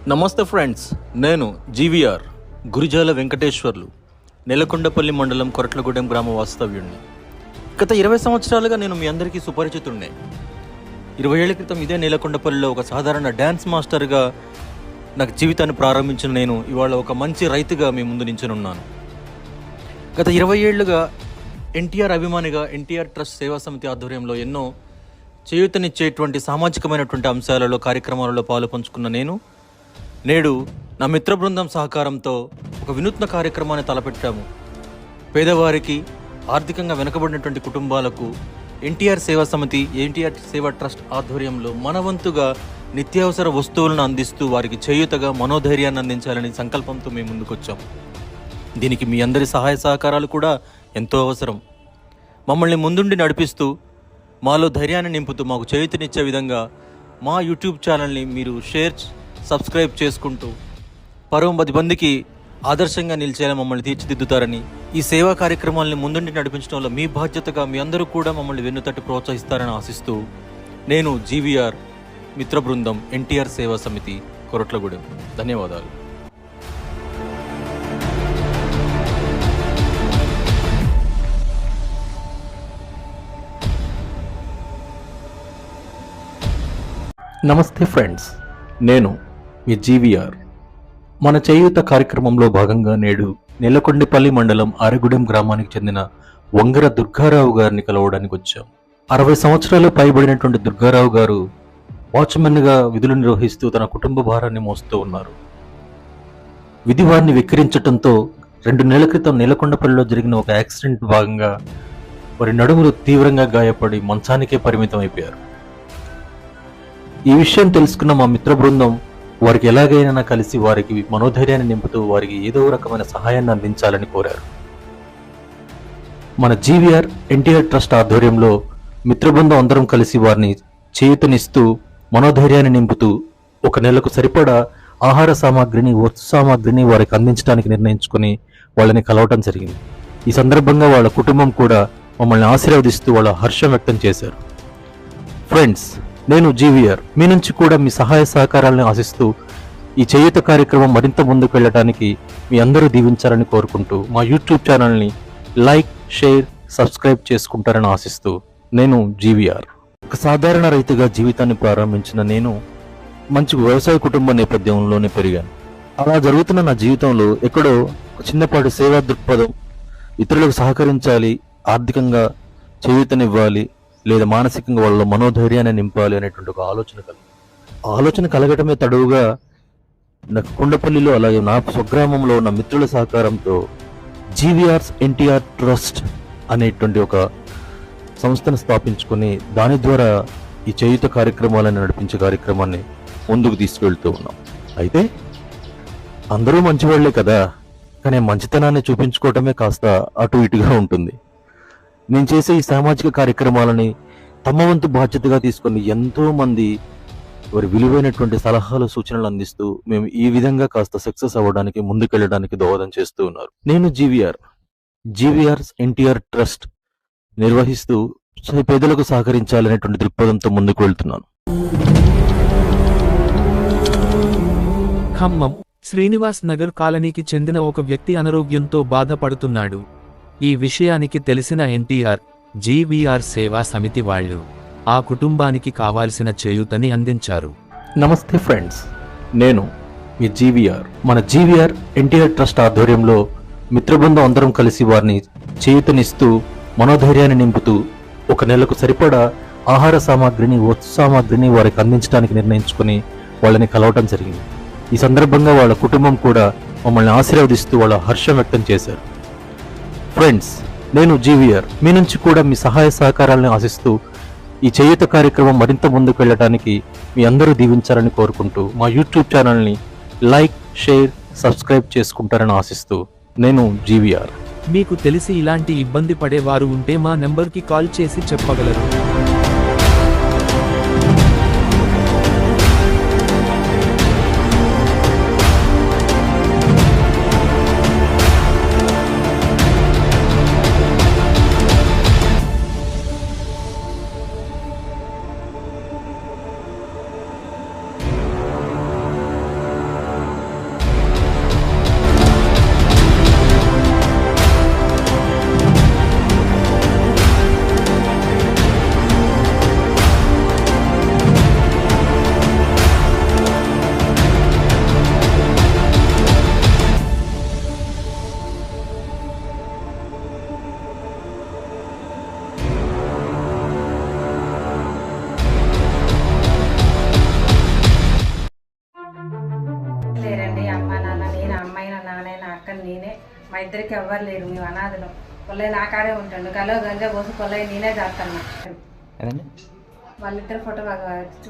నమస్తే ఫ్రెండ్స్, నేను జీవీఆర్ గురిజాల వెంకటేశ్వర్లు, నెలకొండపల్లి మండలం కొరట్లగూడెం గ్రామ వాస్తవ్యుడిని. గత 20 సంవత్సరాలుగా నేను మీ అందరికీ సుపరిచితుడినే. 20 ఏళ్ల క్రితం ఇదే నెలకొండపల్లిలో ఒక సాధారణ డ్యాన్స్ మాస్టర్గా నాకు జీవితాన్ని ప్రారంభించిన నేను ఇవాళ ఒక మంచి రైతుగా మీ ముందు నించునున్నాను. గత 20 ఏళ్లుగా ఎన్టీఆర్ అభిమానిగా ఎన్టీఆర్ ట్రస్ట్ సేవా సమితి ఆధ్వర్యంలో ఎన్నో చేయూతనిచ్చేటువంటి సామాజికమైనటువంటి అంశాలలో కార్యక్రమాలలో పాలు పంచుకున్న నేను నేడు నా మిత్ర బృందం సహకారంతో ఒక వినూత్న కార్యక్రమాన్ని తలపెట్టాము. పేదవారికి, ఆర్థికంగా వెనుకబడినటువంటి కుటుంబాలకు ఎన్టీఆర్ సేవా సమితి, ఎన్టీఆర్ సేవా ట్రస్ట్ ఆధ్వర్యంలో మనవంతుగా నిత్యావసర వస్తువులను అందిస్తూ వారికి చేయూతగా మనోధైర్యాన్ని అందించాలని సంకల్పంతో మేము ముందుకొచ్చాము. దీనికి మీ అందరి సహాయ సహకారాలు కూడా ఎంతో అవసరం. మమ్మల్ని ముందుండి నడిపిస్తూ, మాలో ధైర్యాన్ని నింపుతూ, మాకు చేయూతనిచ్చే విధంగా మా యూట్యూబ్ ఛానల్ని మీరు సబ్స్క్రైబ్ చేసుకుంటూ 10 మందికి ఆదర్శంగా నిలిచేలా మమ్మల్ని తీర్చిదిద్దుతారని, ఈ సేవా కార్యక్రమాలని ముందుండి నడిపించడంలో మీ బాధ్యతగా మీ అందరూ కూడా మమ్మల్ని వెన్నుతట్టి ప్రోత్సహిస్తారని ఆశిస్తూ, నేను జీవీఆర్ మిత్ర బృందం ఎన్టీఆర్ సేవా సమితి కొరట్లగూడెం. ధన్యవాదాలు. నమస్తే ఫ్రెండ్స్, నేను మీ జీవీఆర్. మన చేయూత కార్యక్రమంలో భాగంగా నేడు నెలకొండపల్లి మండలం ఆరగూడెం గ్రామానికి చెందిన వంగర దుర్గారావు గారిని కలవడానికి వచ్చాం. 60 సంవత్సరాలు పైబడినటువంటి దుర్గారావు గారు వాచ్మెన్గా విధులు నిర్వహిస్తూ తన కుటుంబ భారాన్ని మోస్తూ ఉన్నారు. విధి వారిని వెక్కిరించడంతో 2 నెలల క్రితం నెలకొండపల్లిలో జరిగిన ఒక యాక్సిడెంట్ భాగంగా వారి నడుములు తీవ్రంగా గాయపడి మంచానికే పరిమితం అయిపోయారు. ఈ విషయం తెలుసుకున్న మా మిత్ర బృందం వారికి ఎలాగైనా కలిసి వారికి మనోధైర్యాన్ని నింపుతూ వారికి ఏదో రకమైన సహాయాన్ని అందించాలని కోరారు. మన జీవీఆర్ ఎన్టీఆర్ ట్రస్ట్ ఆధ్వర్యంలో మిత్రబృందం అందరం కలిసి వారిని చేయూతనిస్తూ మనోధైర్యాన్ని నింపుతూ 1 నెలకు సరిపడా ఆహార సామాగ్రిని, వస్తు సామాగ్రిని వారికి అందించడానికి నిర్ణయించుకొని వాళ్ళని కలవటం జరిగింది. ఈ సందర్భంగా వాళ్ళ కుటుంబం కూడా మమ్మల్ని ఆశీర్వదిస్తూ వాళ్ళ హర్షం వ్యక్తం చేశారు. ఫ్రెండ్స్, నేను జీవీఆర్ మీ నుంచి కూడా మీ సహాయ సహకారాలను ఆశిస్తూ ఈ చేయూత కార్యక్రమం మరింత ముందుకు వెళ్ళడానికి మీ అందరూ దీవించాలని కోరుకుంటూ మా యూట్యూబ్ ఛానల్ని లైక్, షేర్, సబ్స్క్రైబ్ చేసుకుంటారని ఆశిస్తూ, నేను జీవీఆర్. ఒక సాధారణ రైతుగా జీవితాన్ని ప్రారంభించిన నేను మంచి వ్యవసాయ కుటుంబ నేపథ్యంలోనే పెరిగాను. అలా జరుగుతున్న నా జీవితంలో ఎక్కడో చిన్నపాటి సేవా దృక్పథం, ఇతరులకు సహకరించాలి, ఆర్థికంగా చేయూతనివ్వాలి లేదా మానసికంగా వాళ్ళ మనోధైర్యాన్ని నింపాలి అనేటువంటి ఒక ఆలోచన కలగటమే తడువుగా నాకు కొండపల్లిలో, అలాగే నా స్వగ్రామంలో ఉన్న మిత్రుల సహకారంతో జీవీఆర్స్ ఎన్టీఆర్ ట్రస్ట్ అనేటువంటి ఒక సంస్థను స్థాపించుకొని దాని ద్వారా ఈ చేయూత కార్యక్రమాలను నడిపించే కార్యక్రమాన్ని ముందుకు తీసుకువెళ్తూ ఉన్నాం. అయితే అందరూ మంచివాళ్లే కదా, కానీ మంచితనాన్ని చూపించుకోవటమే కాస్త అటు ఇటుగా ఉంటుంది. నేను చేసే ఈ సామాజిక కార్యక్రమాలని తమ వంతు బాధ్యతగా తీసుకొని ఎంతో మంది వారి విలువైనటువంటి సలహాలు, సూచనలు అందిస్తూ మేము ఈ విధంగా కాస్త సక్సెస్ అవ్వడానికి, ముందుకెళ్ళడానికి దోహదం చేస్తూ ఉన్నారు. నేను జీవీఆర్స్ ఎన్టీఆర్ ట్రస్ట్ నిర్వహిస్తూ పేదలకు సహకరించాలనేటువంటి దృక్పథంతో ముందుకు వెళ్తున్నాను. ఖమ్మం శ్రీనివాస్ నగర్ కాలనీకి చెందిన ఒక వ్యక్తి అనారోగ్యంతో బాధపడుతున్నాడు. ఈ విషయానికి తెలిసిన ఎన్టీఆర్, జీవీఆర్ సేవా సమితి వాళ్ళు ఆ కుటుంబానికి కావాల్సిన చేయూతని అందించారు. నమస్తే ఫ్రెండ్స్, నేను మీ జీవీఆర్. మన జీవీఆర్ ఎన్టీఆర్ ట్రస్ట్ ఆధ్వర్యంలో మిత్రబృందం అందరం కలిసి వారిని చేయూతనిస్తూ మనోధైర్యాన్ని నింపుతూ 1 నెలకు సరిపడా ఆహార సామాగ్రిని, వస్తు సామాగ్రిని వారికి అందించడానికి నిర్ణయించుకొని వాళ్ళని కలవటం జరిగింది. ఈ సందర్భంగా వాళ్ళ కుటుంబం కూడా మమ్మల్ని ఆశీర్వదిస్తూ వాళ్ళ హర్షం వ్యక్తం చేశారు. ఫ్రెండ్స్, నేను జీవీఆర్ మీ నుంచి కూడా మీ సహాయ సహకారాలను ఆశిస్తూ ఈ చేయూత కార్యక్రమం మరింత ముందుకు వెళ్ళడానికి మీ అందరూ దీవించాలని కోరుకుంటూ మా యూట్యూబ్ ఛానల్ని లైక్, షేర్, సబ్స్క్రైబ్ చేసుకుంటారని ఆశిస్తూ, నేను జీవీఆర్. మీకు తెలిసి ఇలాంటి ఇబ్బంది పడేవారు ఉంటే మా నెంబర్కి కాల్ చేసి చెప్పగలరు. లేరండి. అమ్మ నాన్న నేను, అమ్మాయి నా నాన్న నా అక్క నేనే, మా ఇద్దరికి ఎవ్వరు లేరు. మేము అనాథలు. కొల్లయ్య నా కాడే ఉంటాడు. కలో గంజా పోసి కొల్లయ్య నేనే చేస్తాను. వాళ్ళిద్దరు ఫోటో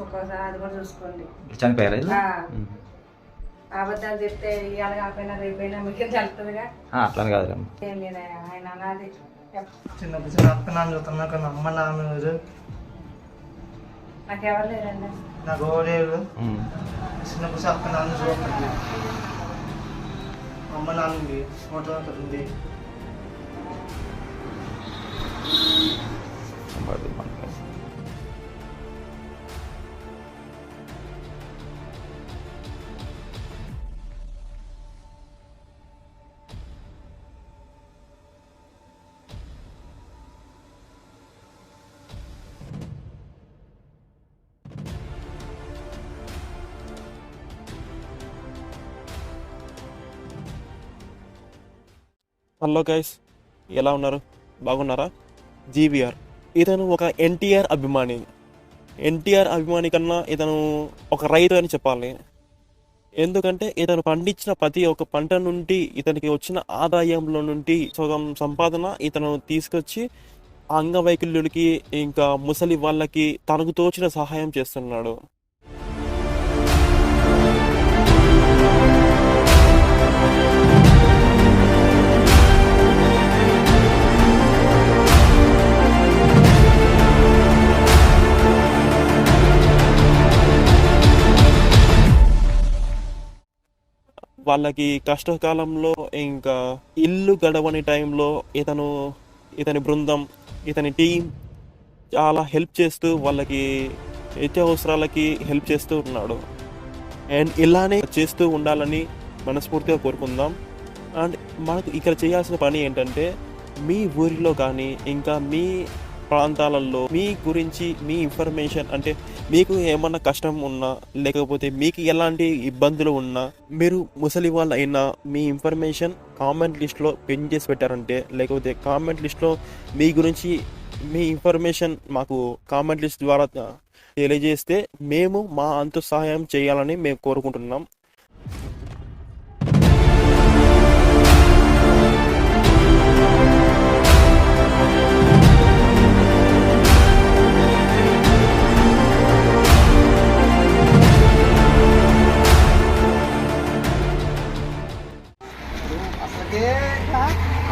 ఒక్కోసారి అది కూడా చూసుకోండి. చనిపోయారు. అబద్ధాలు చెప్తే ఇవాళ కాకపోయినా రేపైనా మీకే తెలుస్తుందిగా. అట్లా కాదు, ఏం లేదు, ఆయన అనాది. చిన్నప్పుడు అక్క నాన్న చూస్తున్నా కానీ అమ్మ నాన్న లేదు. నాకు ఎవరు లేరండి. నాకు లేదు. చిన్నప్పుడు అక్క నాన్న చూడండి. అమ్మ నాన్న ఉంది, ఫోటో ఉంది. హలో గైస్, ఎలా ఉన్నారు? బాగున్నారా? జీవీఆర్ ఇతను ఒక ఎన్టీఆర్ అభిమాని. ఎన్టీఆర్ అభిమాని కన్నా ఇతను ఒక రైతు అని చెప్పాలి. ఎందుకంటే ఇతను పండించిన ప్రతి ఒక్క పంట నుండి ఇతనికి వచ్చిన ఆదాయంలో నుండి సగం సంపాదన ఇతను తీసుకొచ్చి అంగవైకల్యులకి ఇంకా ముసలి వాళ్ళకి తనకు తోచిన సహాయం చేస్తున్నాడు. వాళ్ళకి కష్టకాలంలో ఇంకా ఇల్లు గడవని టైంలో ఇతని బృందం, ఇతని టీం చాలా హెల్ప్ చేస్తూ వాళ్ళకి నిత్యావసరాలకి హెల్ప్ చేస్తూ ఉన్నాడు. అండ్ ఇలానే చేస్తూ ఉండాలని మనస్ఫూర్తిగా కోరుకుందాం. అండ్ మనకు ఇక్కడ చేయాల్సిన పని ఏంటంటే, మీ ఊరిలో కానీ ఇంకా మీ ప్రాంతాలలో మీ గురించి మీ ఇన్ఫర్మేషన్, అంటే మీకు ఏమన్నా కష్టం ఉన్నా లేకపోతే మీకు ఎలాంటి ఇబ్బందులు ఉన్నా మీరు ముసలి వాళ్ళు అయినా మీ ఇన్ఫర్మేషన్ కామెంట్ లిస్ట్లో పిన్ చేసి పెట్టారంటే, లేకపోతే కామెంట్ లిస్ట్లో మీ గురించి మీ ఇన్ఫర్మేషన్ మాకు కామెంట్ లిస్ట్ ద్వారా తెలియజేస్తే మేము మా అంతు సహాయం చేయాలని మేము కోరుకుంటున్నాం.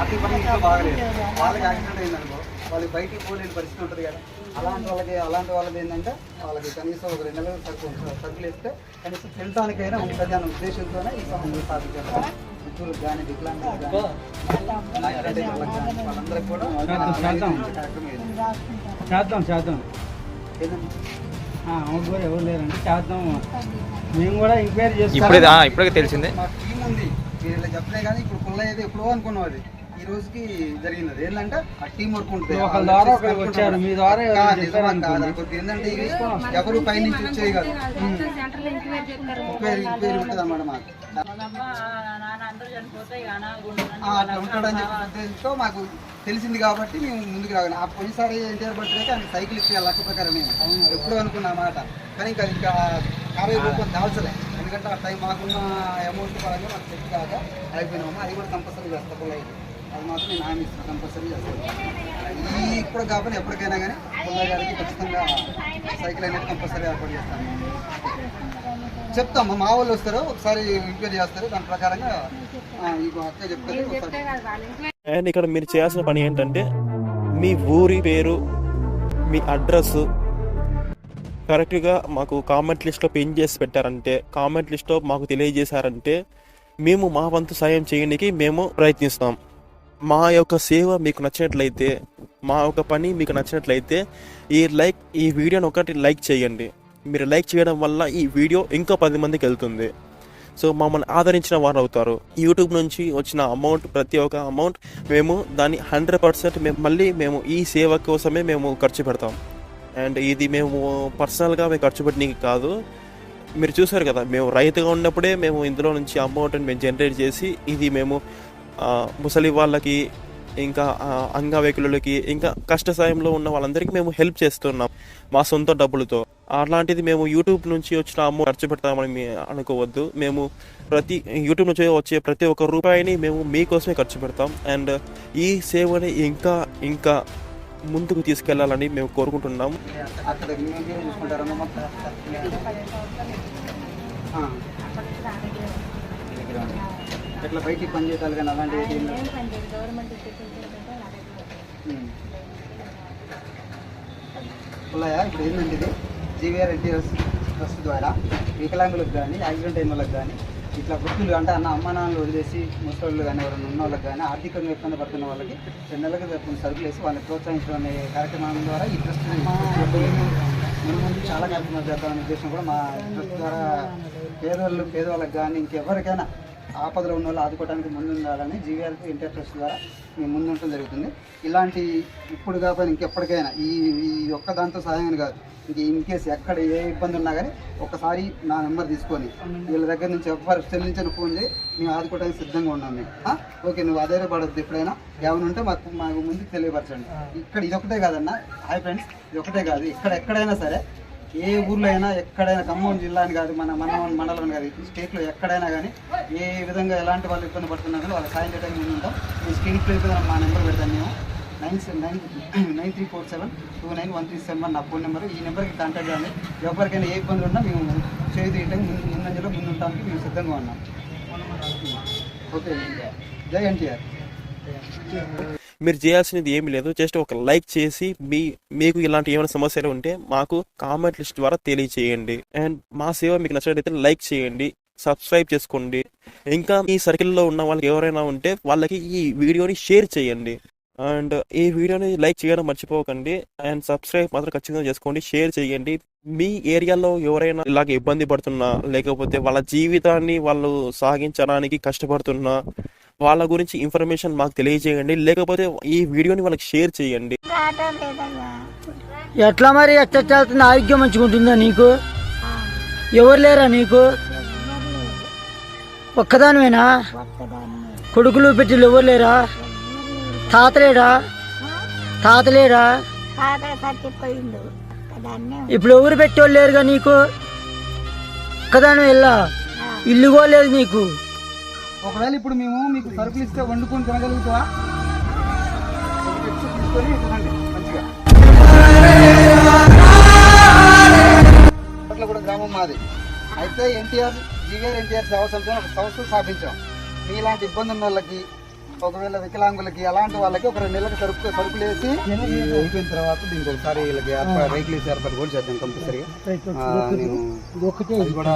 అతి పని ఇంట్లో బాగలేదు. వాళ్ళకి యాక్సిడెంట్ అయిందనుకో, వాళ్ళకి బయటికి పోలేని పరిస్థితి ఉంటుంది కదా. అలాంటి వాళ్ళకి ఏంటంటే వాళ్ళకి కనీసం ఒక 2 నెలలు సరుకులు ఇస్తే కనీసం తినడానికైనా ఉంటుంది అన్న ఉద్దేశంతోనే ఈ సంబంధం స్థాపించారు. వృద్ధులకు కానీ వికలాంగులకు కానీ వాళ్ళందరికీ కూడా చేద్దాం ఎవరు లేరండి, చేద్దాం. మేము కూడా ఎంక్వైరీ చేస్తాం. ఇప్పుడే తెలిసిందే. మా టీం ఉంది, మీరు ఇలా చెప్పలే కానీ ఇప్పుడు పుల్లయ్య అయితే ఎప్పుడో అనుకున్నాం. అది ఈ రోజుకి జరిగినది ఏంటంటే ఆ టీం వర్క్ ఉంటుంది. ఒకళ్ళ ద్వారా ఒకరికి వచ్చారు, మీ ద్వారా ఏంటంటే ఇవి ఎవరు పై నుంచి వచ్చేవి కాదు, ఎంక్వైరీ ఉంటుంది అన్నమాట. మాకు అట్లా ఉంటాడని చెప్పి ఉద్దేశంతో మాకు తెలిసింది కాబట్టి మేము ముందుకు రాగాలి. ఆ పోయినసారి ఎన్టీఆర్ బర్త్డేకి ఆయన సైకిల్ ఇస్తే లక్ష ప్రకారం నేను ఎప్పుడూ అనుకున్నా మాట. కానీ ఇంకా 50 రూపాయలు దాల్చలే, ఎందుకంటే ఆ టైం మాకున్న అమౌంట్ పరంగా మాకు సెట్ కాక అయిపోయినాము. అది కూడా కంపల్సరీ చేస్తాను. అది మాత్రం నేను హామీ ఇస్తాను, కంపల్సరీ చేస్తాను. ఇప్పుడు కాకపోతే ఎప్పటికైనా కానీ పుల్లయ్య గారికి ఖచ్చితంగా సైకిల్ అనేది కంపల్సరీ ఏర్పాటు చేస్తాను. చెప్తాం, మా వాళ్ళు వస్తారు, ఒకసారి ఎంక్వైరీ చేస్తారు, దాని ప్రకారంగా అక్క చెప్తారు. అండ్ ఇక్కడ మీరు చేయాల్సిన పని ఏంటంటే, మీ ఊరి పేరు, మీ అడ్రస్ కరెక్ట్గా మాకు కామెంట్ లిస్ట్లో పిన్ చేసి పెట్టారంటే, కామెంట్ లిస్ట్లో మాకు తెలియజేశారంటే మేము మా వంతు సాయం చేయడానికి మేము ప్రయత్నిస్తాం. మా యొక్క సేవ మీకు నచ్చినట్లయితే, మా యొక్క పని మీకు నచ్చినట్లయితే ఈ వీడియోని ఒకటి లైక్ చేయండి. మీరు లైక్ చేయడం వల్ల ఈ వీడియో ఇంకా 10 మందికి వెళ్తుంది. సో మమ్మల్ని ఆదరించిన వారు అవుతారు. యూట్యూబ్ నుంచి వచ్చిన అమౌంట్, ప్రతి ఒక్క అమౌంట్ మేము దాన్ని 100% మేము ఈ సేవ కోసమే మేము ఖర్చు పెడతాం. అండ్ ఇది మేము పర్సనల్గా మేము ఖర్చు పెట్టడానికి కాదు. మీరు చూసారు కదా, మేము రైతుగా ఉన్నప్పుడే మేము ఇందులో నుంచి అమౌంట్ని మేము జనరేట్ చేసి ఇది మేము ముసలి వాళ్ళకి ఇంకా అంగవైకల్యులకి ఇంకా కష్ట సాయంలో ఉన్న వాళ్ళందరికీ మేము హెల్ప్ చేస్తున్నాం మా సొంత డబ్బులతో. అలాంటిది మేము యూట్యూబ్ నుంచి వచ్చిన అమౌంట్ ఖర్చు పెడతామని అనుకోవద్దు. మేము యూట్యూబ్ నుంచి వచ్చే ప్రతి ఒక్క రూపాయిని మేము మీకోసమే ఖర్చు పెడతాం. అండ్ ఈ సేవని ఇంకా ఇంకా ముందుకు తీసుకెళ్లాలని మేము కోరుకుంటున్నాం. అక్కడ మీరు చూసుకుంటారమ్మా మొత్తం ఎట్లా బయటికి పని చేయాలి కానీ అలాంటివి ఉన్నాయా? ఇప్పుడు ఏంటంటే ఇది జీవీఆర్ ఎన్టీఆర్ ట్రస్ట్ ద్వారా వికలాంగులకు కానీ యాక్సిడెంట్ అయిన వాళ్ళకి కానీ ఇట్లా వృత్తులు అంటే అమ్మ నాన్నలు వదిలేసి ముసలి కానీ ఎవరైనా ఉన్న వాళ్ళకి కానీ ఆర్థికంగా ఇబ్బంది పడుతున్న వాళ్ళకి 2 నెలలకు కొన్ని సరుకులు వేసి వాళ్ళని ప్రోత్సహించడం అనే కార్యక్రమం ద్వారా ఈ ట్రస్ట్ ముందు చాలా కార్యక్రమాలు చేద్దామనే ఉద్దేశం కూడా మా ట్రస్ట్ ద్వారా పేదవాళ్ళకి కానీ ఇంకెవరికైనా ఆపదలో ఉన్న వాళ్ళు ఆదుకోవడానికి ముందు ఉండాలని జీవీఆర్ ఎన్టీఆర్ ట్రస్ట్ ద్వారా మేము ముందు ఉండటం జరుగుతుంది. ఇలాంటి ఇప్పుడు కాకపోయినా ఇంకెప్పటికైనా ఈ ఒక్క దాంతో సహాయం కాదు, ఇంక ఇన్ కేసు ఎక్కడ ఏ ఇబ్బంది ఉన్నా కానీ ఒకసారి నా నెంబర్ తీసుకొని వీళ్ళ దగ్గర నుంచి ఎవరు చెల్లించిన ఫోన్ చేయి, మేము ఆదుకోవడానికి సిద్ధంగా ఉన్నాం. మేము ఓకే, నువ్వు అధైర్యపడద్దు, ఎప్పుడైనా ఏమైనా ఉంటే మాకు ముందుకు తెలియపరచండి. ఇక్కడ ఇదొకటే కాదన్న, హాయ్ ఫ్రెండ్స్, ఇదొకటే కాదు, ఎక్కడైనా సరే ఏ ఊర్లో అయినా ఎక్కడైనా ఖమ్మం జిల్లా అని కాదు, మన మండలం కాదు, స్టేట్లో ఎక్కడైనా కానీ ఏ విధంగా ఎలాంటి వాళ్ళు ఇబ్బంది పడుతున్నా కానీ వాళ్ళకి సాయం చేయడానికి ముందు ఉంటాం. ఈ స్క్రీన్ ప్లే మీద మా నెంబర్ పెడతాను. మేము 9347291371 నా ఫోన్ నెంబర్. ఈ నెంబర్కి కాంటాక్ట్ చేయండి. ఎవరికైనా ఏ ఇబ్బందులు ఉన్నా మేము చేయడానికి ముందంజలో ముందుంటానికి మేము సిద్ధంగా ఉన్నాం. ఓకే, జై ఎన్టీఆర్. మీరు చేయాల్సినది ఏమీ లేదు, జస్ట్ ఒక లైక్ చేసి మీకు ఇలాంటి ఏమైనా సమస్యలు ఉంటే మాకు కామెంట్ లిస్ట్ ద్వారా తెలియచేయండి. అండ్ మా సేవ మీకు నచ్చినట్లయితే లైక్ చేయండి, సబ్స్క్రైబ్ చేసుకోండి. ఇంకా ఈ సర్కిల్లో ఉన్న వాళ్ళకి ఎవరైనా ఉంటే వాళ్ళకి ఈ వీడియోని షేర్ చేయండి. అండ్ ఈ వీడియోని లైక్ చేయడం మర్చిపోకండి. అండ్ సబ్స్క్రైబ్ మాత్రం ఖచ్చితంగా చేసుకోండి, షేర్ చేయండి. మీ ఏరియాలో ఎవరైనా ఇలాగ ఇబ్బంది పడుతున్నా, లేకపోతే వాళ్ళ జీవితాన్ని వాళ్ళు సాగించడానికి కష్టపడుతున్నా, వాళ్ళ గురించి ఇన్ఫర్మేషన్ మాకు తెలియజేయండి. లేకపోతే ఈ వీడియోని వాళ్ళకి షేర్ చేయండి. ఎట్లా మరి ఎట్లా వెళ్తుంది? ఆరోగ్యం మంచిగా ఉంటుందా నీకు? ఎవరు లేరా నీకు? ఒక్కదానివేనా? కొడుకులు పెట్టిలు ఎవరు లేరా? తాతలేడా? ఇప్పుడు ఎవరు పెట్టేవాళ్ళు లేరుగా నీకు? ఒక్కదాని వెళ్ళా, ఇల్లు కూడా లేదు నీకు. ఒకవేళ ఇప్పుడు మేము మీకు సరుకులు ఇస్తే వండుకొని తినగలుగుతావా? తీసుకొని తినండి మంచిగా. అట్లా కూడా గ్రామం మాది. అయితే జీవీఆర్ ఎన్టీఆర్ సేవా సంస్థ ఒక సంస్థ స్థాపించాం. మీలాంటి ఇబ్బంది ఉన్న వాళ్ళకి, ఒకవేళ వికలాంగులకి, అలాంటి వాళ్ళకి ఒక 2 నెలలకు సరుకులు వేసి అయిపోయిన తర్వాత దీనికి ఒకసారి వీళ్ళకి వెహికల్ ఏర్పాటు కూడా చేద్దాం కంపల్సరీగా. నేను కూడా